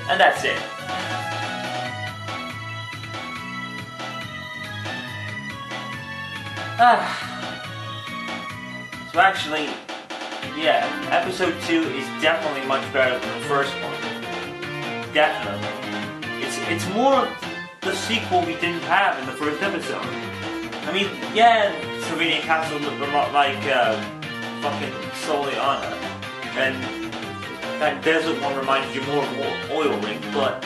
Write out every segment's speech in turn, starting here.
And that's it. So actually, yeah, episode 2 is definitely much better than the first one. Definitely. It's more the sequel we didn't have in the first episode. I mean, yeah, Slovenian Castle looked a lot like fucking Soliana, and that desert one reminded you more of Oil Ring, but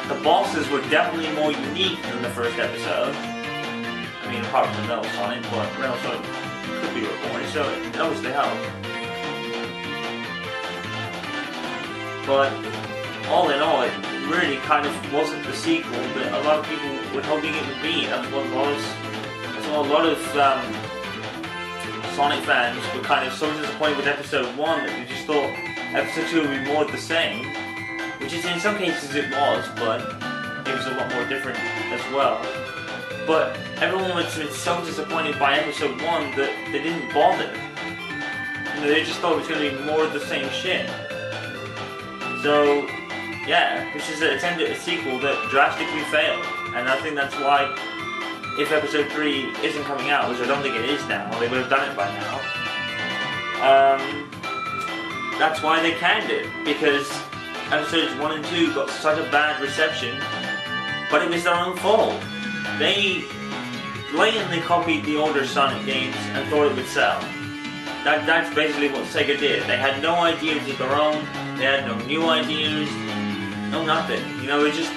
the bosses were definitely more unique than the first episode. I mean, apart from the Metal Sonic, but Metal Sonic could be reborn, so it obviously helped. But all in all, it really kind of wasn't the sequel that a lot of people were hoping it would be. That's what a lot of Sonic fans were kind of so disappointed with episode 1 that they just thought episode 2 would be more of the same. Which is, in some cases it was, but it was a lot more different as well. But everyone was so disappointed by episode 1 that they didn't bother. You know, they just thought it was going to be more of the same shit. So, yeah, this is an attempt at a sequel that drastically failed. And I think that's why, if episode 3 isn't coming out, which I don't think it is now, they would have done it by now. That's why they canned it, because episodes 1 and 2 got such a bad reception, but it was their own fault. They blatantly copied the older Sonic games and thought it would sell. That's basically what Sega did. They had no ideas of their own, they had no new ideas, no nothing. You know, they just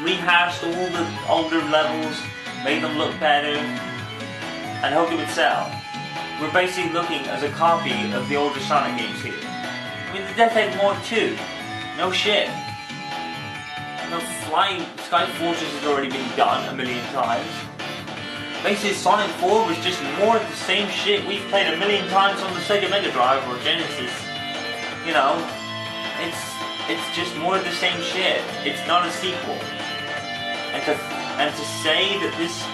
rehashed all the older levels, made them look better, and hoped it would sell. We're basically looking as a copy of the older Sonic games here. I mean, the Death Egg War 2, no shit. No, Flying Sky Fortress has already been done a million times. Basically, Sonic 4 was just more of the same shit we've played a million times on the Sega Mega Drive or Genesis. You know, it's just more of the same shit. It's not a sequel. And to say that this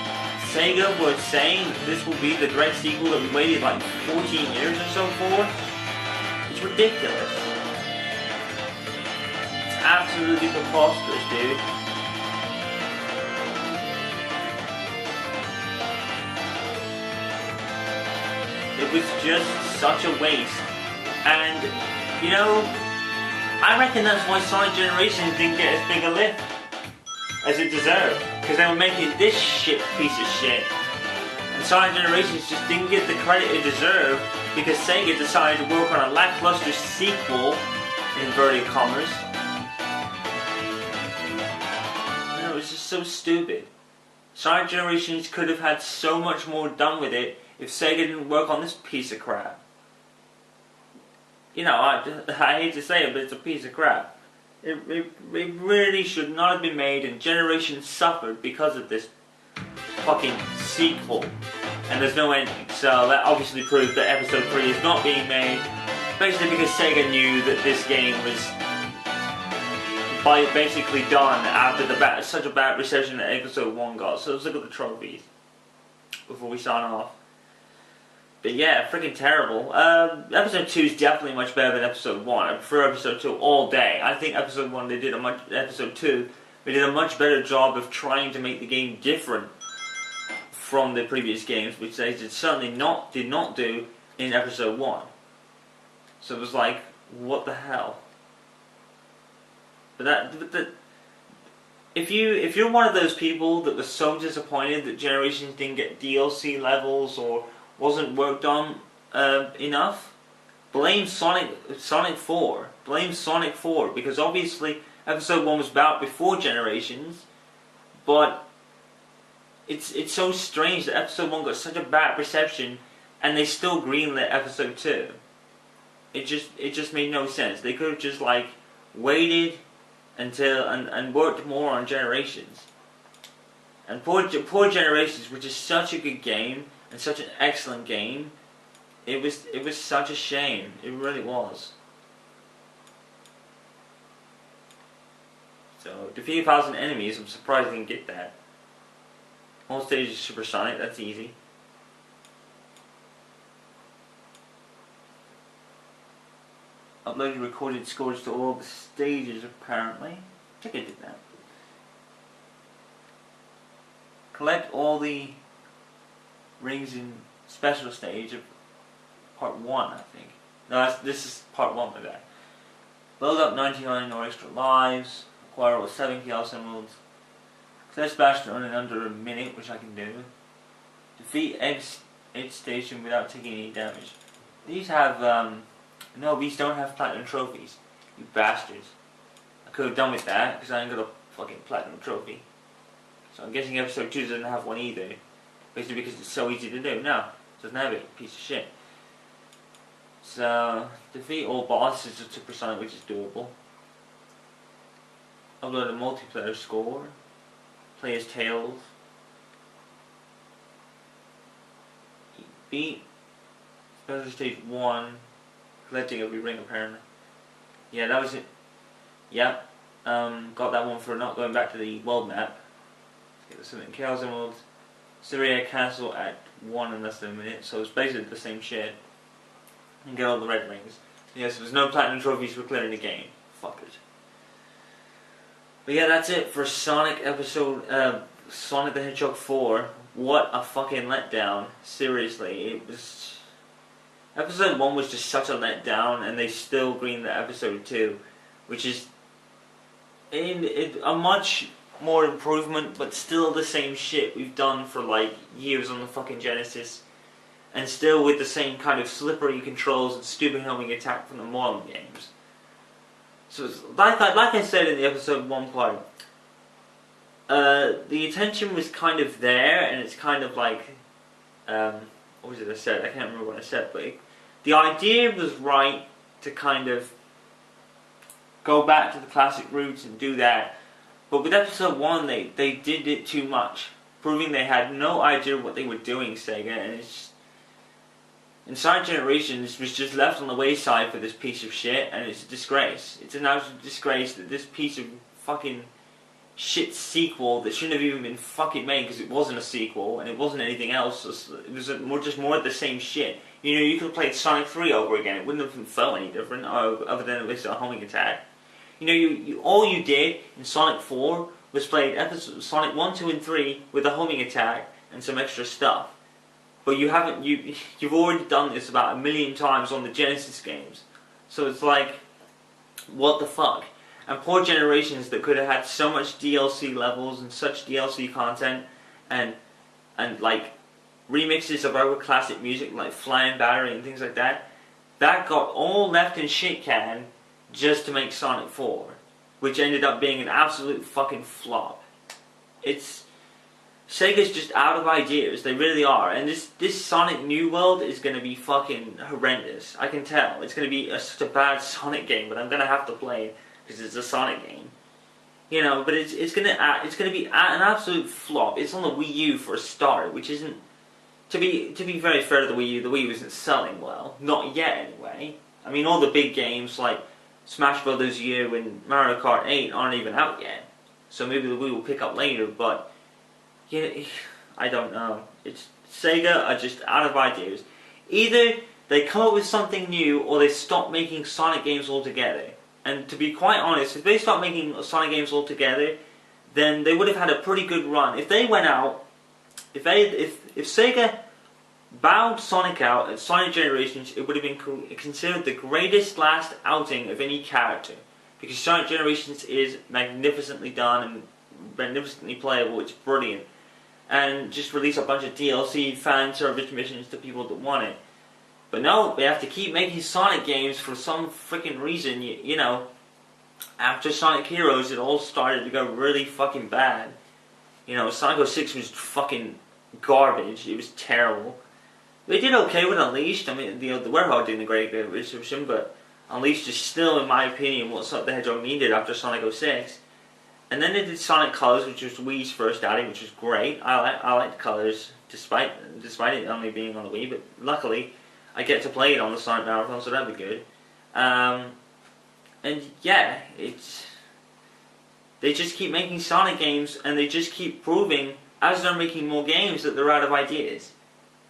Sega was saying that this will be the great sequel that we waited like 14 years or so for, it's ridiculous. Absolutely preposterous, dude. It was just such a waste. And, you know, I reckon that's why Sonic Generations didn't get as big a lift as it deserved. Because they were making this shit piece of shit. And Sonic Generations just didn't get the credit it deserved because Sega decided to work on a lackluster sequel, in inverted commas. It was just so stupid. Sonic Generations could have had so much more done with it if Sega didn't work on this piece of crap. You know, I hate to say it, but it's a piece of crap. It really should not have been made, and Generations suffered because of this fucking sequel. And there's no ending, so that obviously proves that episode 3 is not being made, basically because Sega knew that this game was basically done after such a bad reception that episode 1 got. So let's look at the trophies before we sign off. But yeah, freaking terrible. Episode 2 is definitely much better than episode 1. I prefer episode 2 all day. I think episode 1 episode 2 they did a much better job of trying to make the game different from the previous games, which they certainly did not do in episode 1. So it was like, what the hell? But if you're one of those people that was so disappointed that Generations didn't get DLC levels or wasn't worked on enough, blame Sonic 4. Blame Sonic 4, because obviously episode 1 was about before Generations, but it's so strange that episode 1 got such a bad reception and they still greenlit episode 2. It just made no sense. They could have just like waited until and worked more on Generations. And poor Generations, which is such a good game and such an excellent game, it was such a shame. It really was. So defeat 1,000 enemies. I'm surprised I didn't get that. All stages supersonic. That's easy. uploaded recorded scores to all the stages apparently. I think I did that. Collect all the rings in special stage of part 1, I think. No, this is part 1 of that. Build up 99 or extra lives. Acquire all 7 Chaos Emeralds. Clear Bastion in under a minute, which I can do. Defeat Edge Station without taking any damage. These have, no, these don't have platinum trophies. You bastards. I could have done with that, because I ain't got a fucking platinum trophy. So I'm guessing episode 2 doesn't have one either. Basically because it's so easy to do. No, it doesn't have it. Piece of shit. So, defeat all bosses of Supersonic, which is doable. Upload a multiplayer score. Play as Tails. Beat Special Stage 1. Collecting every ring apparently. Yeah, that was it. Yeah. Got that one for not going back to the world map. Let's get something. Chaos Emeralds. Syria Castle at 1 in less than a minute, so it's basically the same shit. And get all the red rings. Yes, there's no platinum trophies for clearing the game. Fuckers. But yeah, that's it for Sonic episode, Sonic the Hedgehog 4. What a fucking letdown. Seriously, it was... Episode 1 was just such a letdown, and they still greened the episode 2, which is a much more improvement, but still the same shit we've done for like years on the fucking Genesis, and still with the same kind of slippery controls and stupid homing attack from the modern games. So it's, like I said in the episode 1 part, the attention was kind of there, and it's kind of like, what was it I said? I can't remember what I said, but the idea was right to kind of go back to the classic roots and do that. But with episode 1, they did it too much, proving they had no idea what they were doing, Sega, and it's just, and Sonic Generations was just left on the wayside for this piece of shit, and it's a disgrace. It's an absolute disgrace that this piece of fucking shit sequel that shouldn't have even been fucking made, because it wasn't a sequel, and it wasn't anything else, it was just more of the same shit. You know, you could have played Sonic 3 over again, it wouldn't have felt any different, other than it was a homing attack. You know, all you did in Sonic 4 was play episodes Sonic 1, 2, and 3 with a homing attack and some extra stuff. But you've already done this about 1,000,000 times on the Genesis games. So it's like, what the fuck? And poor Generations that could have had so much DLC levels and such DLC content and like remixes of our classic music like Flying Battery and things like that, that got all left in shit can just to make Sonic 4, which ended up being an absolute fucking flop. Sega's just out of ideas, they really are, and this Sonic New World is going to be fucking horrendous. I can tell. It's going to be such a bad Sonic game, but I'm going to have to play it, because it's a Sonic game. You know, but it's going to be an absolute flop. It's on the Wii U for a start, which isn't, to be very fair to the Wii U isn't selling well. Not yet, anyway. I mean, all the big games, like Smash Brothers U and Mario Kart 8 aren't even out yet. So maybe the Wii will pick up later, but yeah, I don't know. Sega are just out of ideas. Either they come up with something new, or they stop making Sonic games altogether. And to be quite honest, if they stop making Sonic games altogether, then they would have had a pretty good run. If they went out, if Sega bowed Sonic out at Sonic Generations, it would have been considered the greatest last outing of any character. Because Sonic Generations is magnificently done and magnificently playable, it's brilliant. And just release a bunch of DLC fan service missions to people that want it. But no, they have to keep making Sonic games for some freaking reason. You know, after Sonic Heroes, it all started to go really fucking bad. You know, Sonic 06 was fucking garbage. It was terrible. They did okay with Unleashed. I mean, the Werewolf did a great reception, but Unleashed is still, in my opinion, what Sonic the Hedgehog needed after Sonic 06. And then they did Sonic Colors, which was Wii's first outing, which was great. I liked Colors, despite it only being on the Wii, but luckily I get to play it on the Sonic Marathon, so that'd be good. And yeah, they just keep making Sonic games, and they just keep proving, as they're making more games, that they're out of ideas.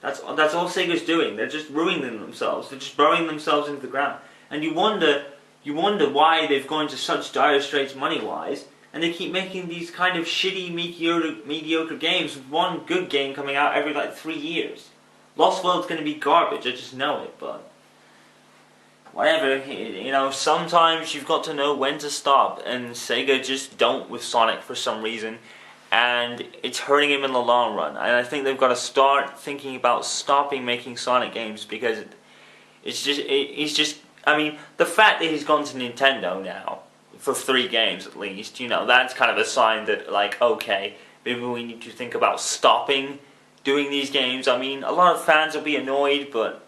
That's all Sega's doing. They're just ruining themselves. They're just burrowing themselves into the ground. And you wonder why they've gone to such dire straits money-wise, and they keep making these kind of shitty, mediocre games with one good game coming out every like 3 years. Lost World's going to be garbage, I just know it, but whatever, you know, sometimes you've got to know when to stop, and Sega just don't with Sonic for some reason, and it's hurting him in the long run. And I think they've got to start thinking about stopping making Sonic games, because it's just, I mean, the fact that he's gone to Nintendo now, for 3 games at least, you know, that's kind of a sign that, like, okay, maybe we need to think about stopping doing these games. I mean, a lot of fans will be annoyed, but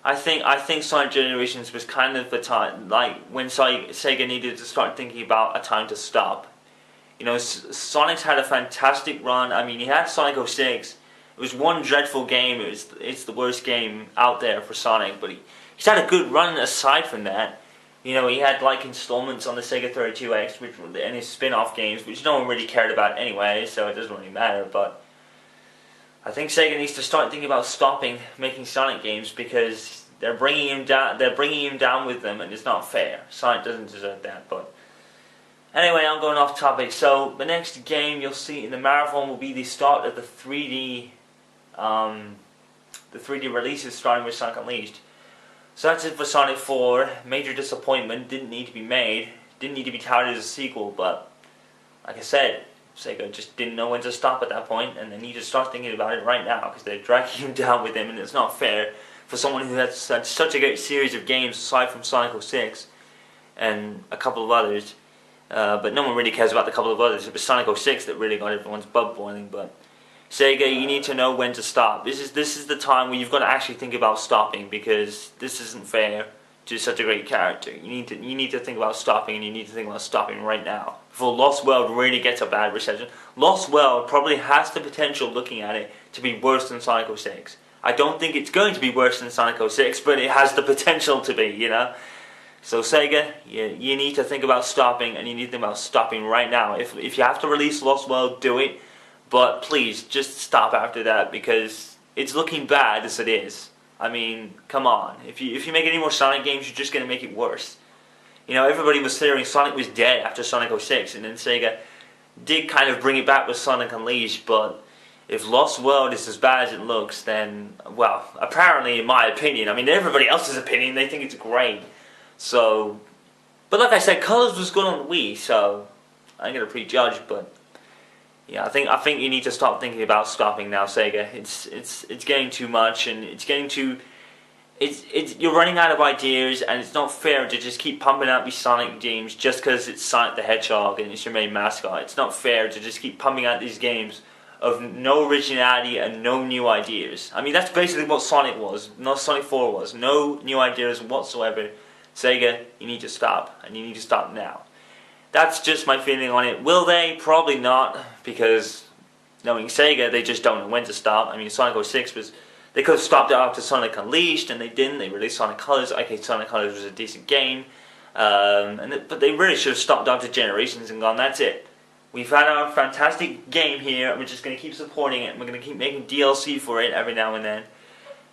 I think Sonic Generations was kind of the time, like, when Sega needed to start thinking about a time to stop. You know, Sonic's had a fantastic run. I mean, he had Sonic 06. It was one dreadful game. It's the worst game out there for Sonic, but he's had a good run aside from that. You know, he had like installments on the Sega 32X, and his spin-off games, which no one really cared about anyway, so it doesn't really matter. But I think Sega needs to start thinking about stopping making Sonic games, because they're bringing him down. They're bringing him down with them, and it's not fair. Sonic doesn't deserve that. But anyway, I'm going off topic. So the next game you'll see in the marathon will be the start of the 3D releases, starting with Sonic Unleashed. So that's it for Sonic 4. Major disappointment. Didn't need to be made. Didn't need to be touted as a sequel. But like I said, Sega just didn't know when to stop at that point, and they need to start thinking about it right now, because they're dragging him down with them, and it's not fair for someone who has had such a great series of games aside from Sonic 06 and a couple of others. But no one really cares about the couple of others. It was Sonic 06 that really got everyone's blood boiling. But Sega, you need to know when to stop. This is the time where you've got to actually think about stopping, because this isn't fair to such a great character. You need to think about stopping, and you need to think about stopping right now before Lost World really gets a bad reception. Lost World probably has the potential, looking at it, to be worse than Sonic 06. I don't think it's going to be worse than Sonic 06, but it has the potential to be, you know. So Sega, you need to think about stopping, and you need to think about stopping right now. If you have to release Lost World, do it. But please, just stop after that, because it's looking bad as it is. I mean, come on. If you make any more Sonic games, you're just going to make it worse. You know, everybody was considering Sonic was dead after Sonic 06, and then Sega did kind of bring it back with Sonic Unleashed, but if Lost World is as bad as it looks, then, well, apparently in my opinion, I mean everybody else's opinion, they think it's great. So, but like I said, Colors was good on the Wii, so I'm going to prejudge, but yeah, I think you need to stop thinking about stopping now, Sega. It's getting too much, and it's getting too. You're running out of ideas, and it's not fair to just keep pumping out these Sonic games just because it's Sonic the Hedgehog and it's your main mascot. It's not fair to just keep pumping out these games of no originality and no new ideas. I mean, that's basically what Sonic was, not Sonic 4 was. No new ideas whatsoever. Sega, you need to stop, and you need to stop now. That's just my feeling on it. Will they? Probably not, because knowing Sega, they just don't know when to stop. I mean, Sonic 06 was... They could have stopped it after Sonic Unleashed, and they didn't. They released Sonic Colors. Okay, Sonic Colors was a decent game. But they really should have stopped after Generations and gone, that's it. We've had our fantastic game here, and we're just going to keep supporting it. We're going to keep making DLC for it every now and then.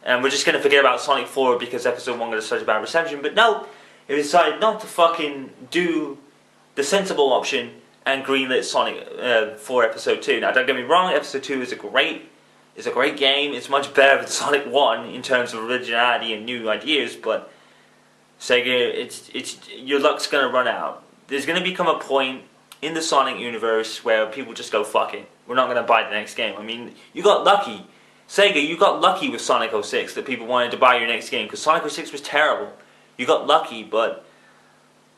And we're just going to forget about Sonic 4 because Episode 1 got such a bad reception. But no, they decided not to fucking do the sensible option and greenlit Sonic 4 Episode 2. Now, don't get me wrong, Episode 2 is a great game. It's much better than Sonic 1 in terms of originality and new ideas, but Sega, your luck's going to run out. There's going to become a point in the Sonic universe where people just go, fuck it, we're not going to buy the next game. I mean, you got lucky. Sega, you got lucky with Sonic 06 that people wanted to buy your next game, because Sonic 06 was terrible. You got lucky, but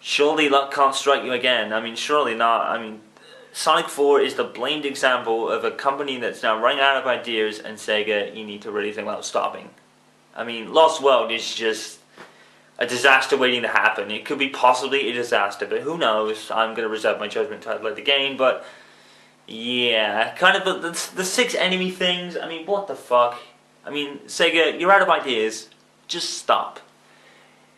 surely luck can't strike you again. I mean, surely not. I mean, Sonic 4 is the blamed example of a company that's now running out of ideas, and Sega, you need to really think about stopping. I mean, Lost World is just a disaster waiting to happen. It could be possibly a disaster, but who knows? I'm going to reserve my judgment until I play the game, but yeah, kind of the 6 enemy things, I mean, what the fuck? I mean, Sega, you're out of ideas. Just stop.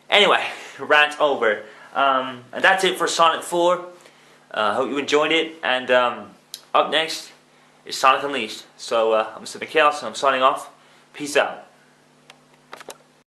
Anyway, rant over. And that's it for Sonic 4. Hope you enjoyed it, and up next is Sonic Unleashed. So, I'm Mr. Chaos, and I'm signing off. Peace out.